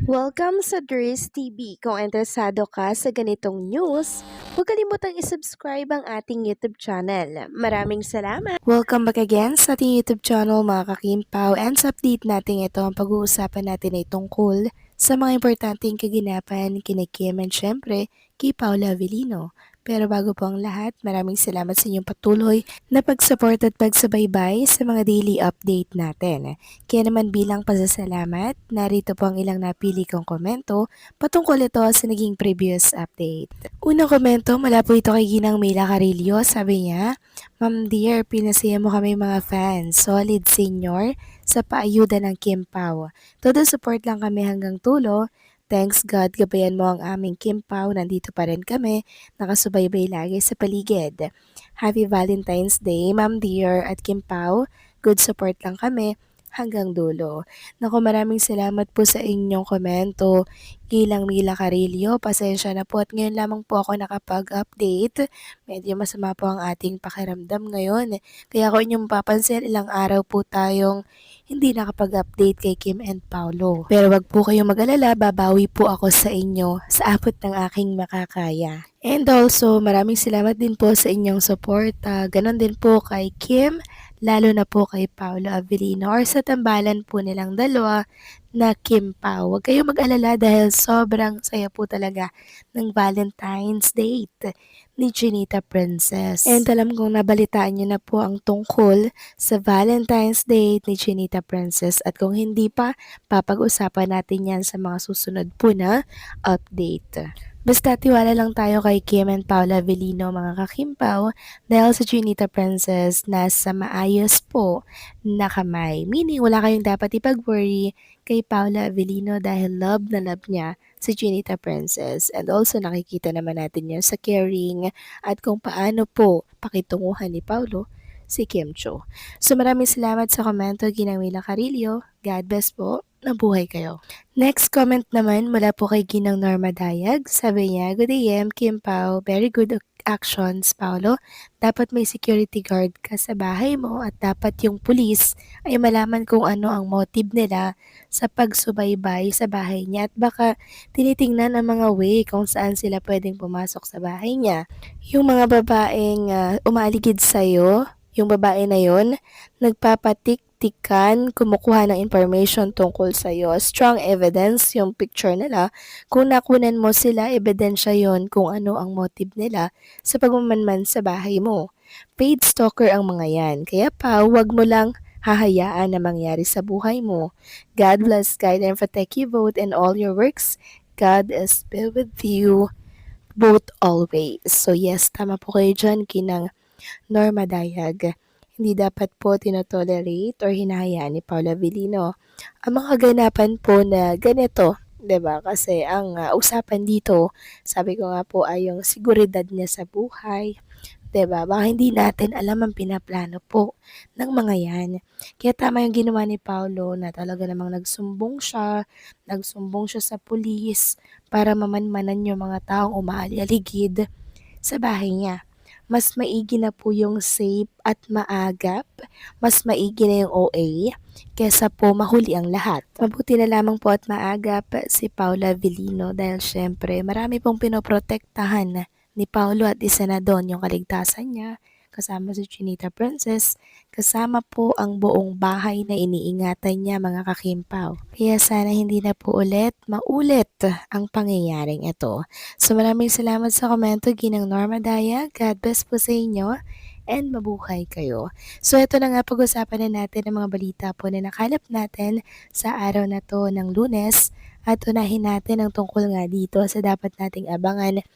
Welcome sa Dries TV. Kung interesado ka sa ganitong news, huwag kalimutang isubscribe ang ating YouTube channel. Maraming salamat! Welcome back again sa ating YouTube channel mga kakimpaw, and sa update natin ito ang pag-uusapan natin ay tungkol sa mga importanteng kaganapan kina Kim and syempre kay Paula Avellino. Pero bago po ang lahat, maraming salamat sa inyong patuloy na pag-support at pagsubaybay sa mga daily update natin. Kaya naman bilang pasasalamat, narito po ang ilang napili kong komento patungkol ito sa naging previous update. Unang komento mula po ito kay Ginang Mila Carillo, sabi niya, Ma'am dear, pinasaya mo kami mga fans, solid senior sa paayuda ng Kim Pao. Todo support lang kami hanggang tulo. Thanks God, gabayan mo ang aming Kim Pao, nandito pa rin kami, nakasubaybay lagi sa paligid. Happy Valentine's Day, Ma'am dear at Kim Pao. Good support lang kami hanggang dulo. Naku, maraming salamat po sa inyong komento. Gilang Mila Carillo, pasensya na po at ngayon lamang po ako nakapag-update. Medyo masama po ang ating pakiramdam ngayon. Kaya kung inyong papansin, ilang araw po tayong hindi nakapag-update kay Kim and Paulo. Pero wag po kayong mag-alala, babawi po ako sa inyo sa abot ng aking makakaya. And also, maraming salamat din po sa inyong support. Ganon din po kay Kim, lalo na po kay Paolo Avellino or sa tambalan po nilang dalawa na Kim Pao. Huwag kayong mag-alala dahil sobrang saya po talaga ng Valentine's date ni Chinita Princess. And alam kong nabalitaan niyo na po ang tungkol sa Valentine's date ni Chinita Princess at kung hindi pa, papag-usapan natin yan sa mga susunod po na update. Basta tiwala lang tayo kay Kim and Paula Avellino mga kakimpaw dahil sa Chinita Princess nasa maayos po na kamay. Meaning wala kayong dapat ipag-worry kay Paula Avellino dahil love na love niya si Chinita Princess. And also nakikita naman natin yan sa caring at kung paano po pakitunguhan ni Paulo si Kim Cho. So maraming salamat sa komento, Ginang Mila Carillo. God bless po. Nabuhay kayo. Next comment naman mula po kay Ginang Norma Dayag. Sabi niya, Good AM, Kim Pao. Very good actions, Paolo. Dapat may security guard ka sa bahay mo at dapat yung pulis ay malaman kung ano ang motive nila sa pagsubaybay sa bahay niya at baka tinitingnan ang mga way kung saan sila pwedeng pumasok sa bahay niya. Yung mga babaeng umaaligid sa'yo, yung babae na yon, nagpapatik-tikan, kumukuha ng information tungkol sa'yo. Strong evidence yung picture nila. Kung nakunan mo sila, ebidensya yon kung ano ang motive nila sa pagmamanman sa bahay mo. Paid stalker ang mga yan. Kaya pa, huwag mo lang hahayaan na mangyari sa buhay mo. God bless, guide and protect you both in all your works. God is be with you both always. So yes, tama po kayo dyan, Kinang Norma Dayag. Hindi dapat po tinotolerate or hinahayaan ni Paula Avellino ang mga kaganapan po na ganito. 'Di ba? Kasi ang usapan dito, sabi ko nga po ay yung seguridad niya sa buhay. 'Di ba? Baka hindi natin alam ang pinaplano po ng mga yan. Kaya tama yung ginawa ni Paulo na talaga namang nagsumbong siya sa pulis para mamanmanan yung mga taong umaaligid sa bahay niya. Mas maigi na po yung safe at maagap, mas maigi na yung OA, kesa po mahuli ang lahat. Mabuti na lamang po at maagap si Paula Avellino dahil syempre marami pong pinoprotektahan ni Paulo at isa na doon yung kaligtasan niya, kasama si Chinita Princess, kasama po ang buong bahay na iniingatan niya mga kakimpaw. Kaya sana hindi na po maulit ang pangyayaring ito. So maraming salamat sa komento, Ginang Norma Daya. God bless po sa inyo and mabuhay kayo. So ito na nga pag-usapan na natin ang mga balita po na nakalap natin sa araw na to ng Lunes at unahin natin ang tungkol nga dito sa dapat nating abangan.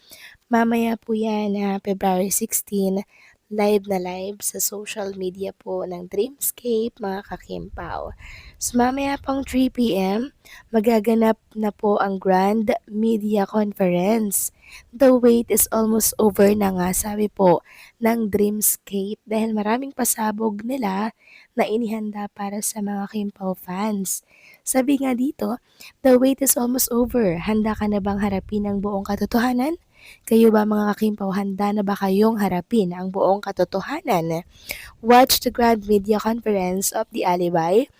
Mamaya po yan, February 16, live na live sa social media po ng Dreamscape mga kakimpaw. So mamaya pang 3 p.m, magaganap na po ang Grand Media Conference. The wait is almost over na nga sabi po ng Dreamscape dahil maraming pasabog nila na inihanda para sa mga Kimpaw fans. Sabi nga dito, the wait is almost over. Handa ka na bang harapin ang buong katotohanan? Kayo ba mga kakimpaw, handa na ba kayong harapin ang buong katotohanan? Watch the Grand Media Conference of the Alibay,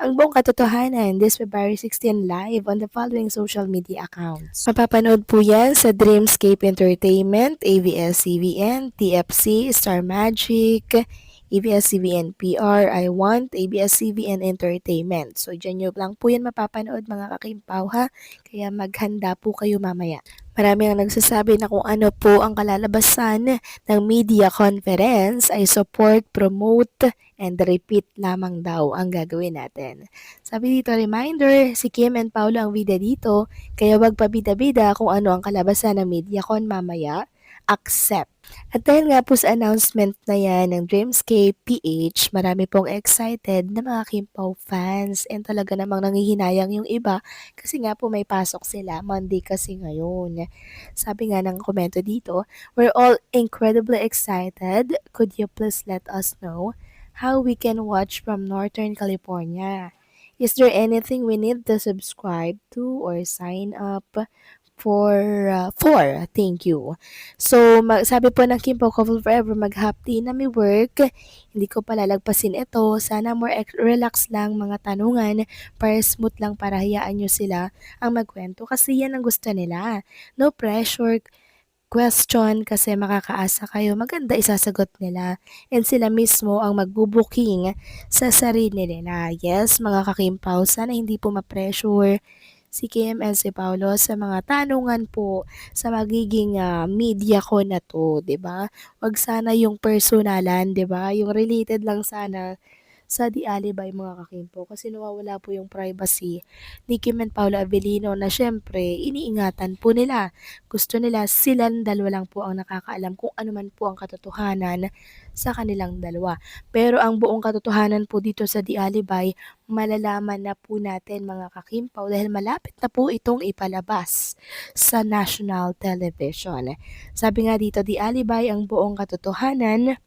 ang buong katotohanan this February 16 live on the following social media accounts. Mapapanood po yan sa Dreamscape Entertainment, ABS-CBN, TFC, Star Magic, ABS-CBN PR, I Want, ABS-CBN Entertainment. So, dyan nyo lang po yan mapapanood mga kakimpaw ha. Kaya maghanda po kayo mamaya. Marami ang nagsasabi na kung ano po ang kalalabasan ng media conference ay support, promote, and repeat lamang daw ang gagawin natin. Sabi dito, reminder, si Kim and Paulo ang bida dito, kaya wag pabida-bida kung ano ang kalabasan ng MediaCon mamaya. Accept. At dahil nga po sa announcement na yan ng Dreamscape PH, marami pong excited na mga Kimpaw fans and talaga namang nangihinayang yung iba kasi nga po may pasok sila, Monday kasi ngayon. Sabi nga ng komento dito, we're all incredibly excited. Could you please let us know how we can watch from Northern California? Is there anything we need to subscribe to or sign up for? Thank you. So, sabi po ng Kimpo Couple Forever, mag-happy na may work. Hindi ko palalagpasin ito. Sana more relax lang mga tanungan para smooth lang para hayaan nyo sila ang magkwento kasi yan ang gusto nila. No pressure question kasi makakaasa kayo, maganda isasagot nila and sila mismo ang magbubuking sa sarili nila. Yes, mga kakimpaw, sana hindi po ma-pressure si Kim and si Paulo sa mga tanungan po sa magiging media ko na to, 'di ba? Wag sana yung personalan, 'di ba? Yung related lang sana sa The Alibay mga kakimpo kasi nawawala po yung privacy ni Kim and Paolo Avellino na syempre iniingatan po nila. Gusto nila silang dalawa lang po ang nakakaalam kung ano man po ang katotohanan sa kanilang dalawa. Pero ang buong katotohanan po dito sa The Alibay, malalaman na po natin mga kakimpaw dahil malapit na po itong ipalabas sa national television. Sabi nga dito, The Alibay, ang buong katotohanan.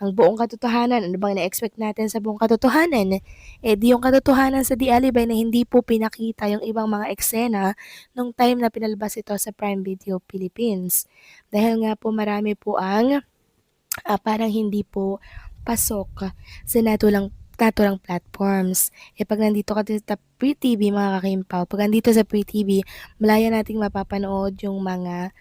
Ang buong katotohanan, ano bang na-expect natin sa buong katotohanan? Eh di yung katotohanan sa The Alibay na hindi po pinakita yung ibang mga eksena nung time na pinalabas ito sa Prime Video Philippines. Dahil nga po marami po ang parang hindi po pasok sa naturang platforms. Eh pag nandito ka sa Free TV mga kakimpaw, pag nandito sa Free TV, malaya nating mapapanood yung mga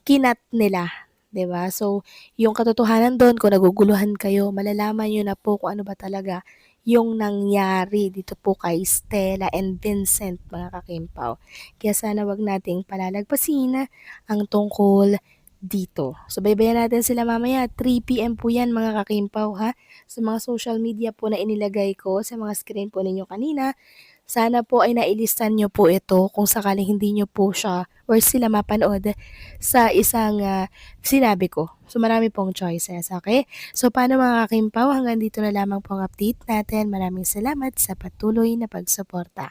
kinat nila, 'di ba? So, yung katotohanan doon kung naguguluhan kayo, malalaman niyo na po kung ano ba talaga yung nangyari dito po kay Stella and Vincent mga kakimpaw. Kaya sana wag nating palalagpasin ang tungkol dito. So, baybayan natin sila mamaya. 3 PM po yan mga kakimpaw ha. Sa mga social media po na inilagay ko sa mga screen po ninyo kanina. Sana po ay nailistan nyo po ito kung sakaling hindi nyo po siya or sila mapanood sa isang sinabi ko. So marami pong choices, okay? So paano mga kakimpaw, hanggang dito na lamang pong update natin. Maraming salamat sa patuloy na pagsuporta.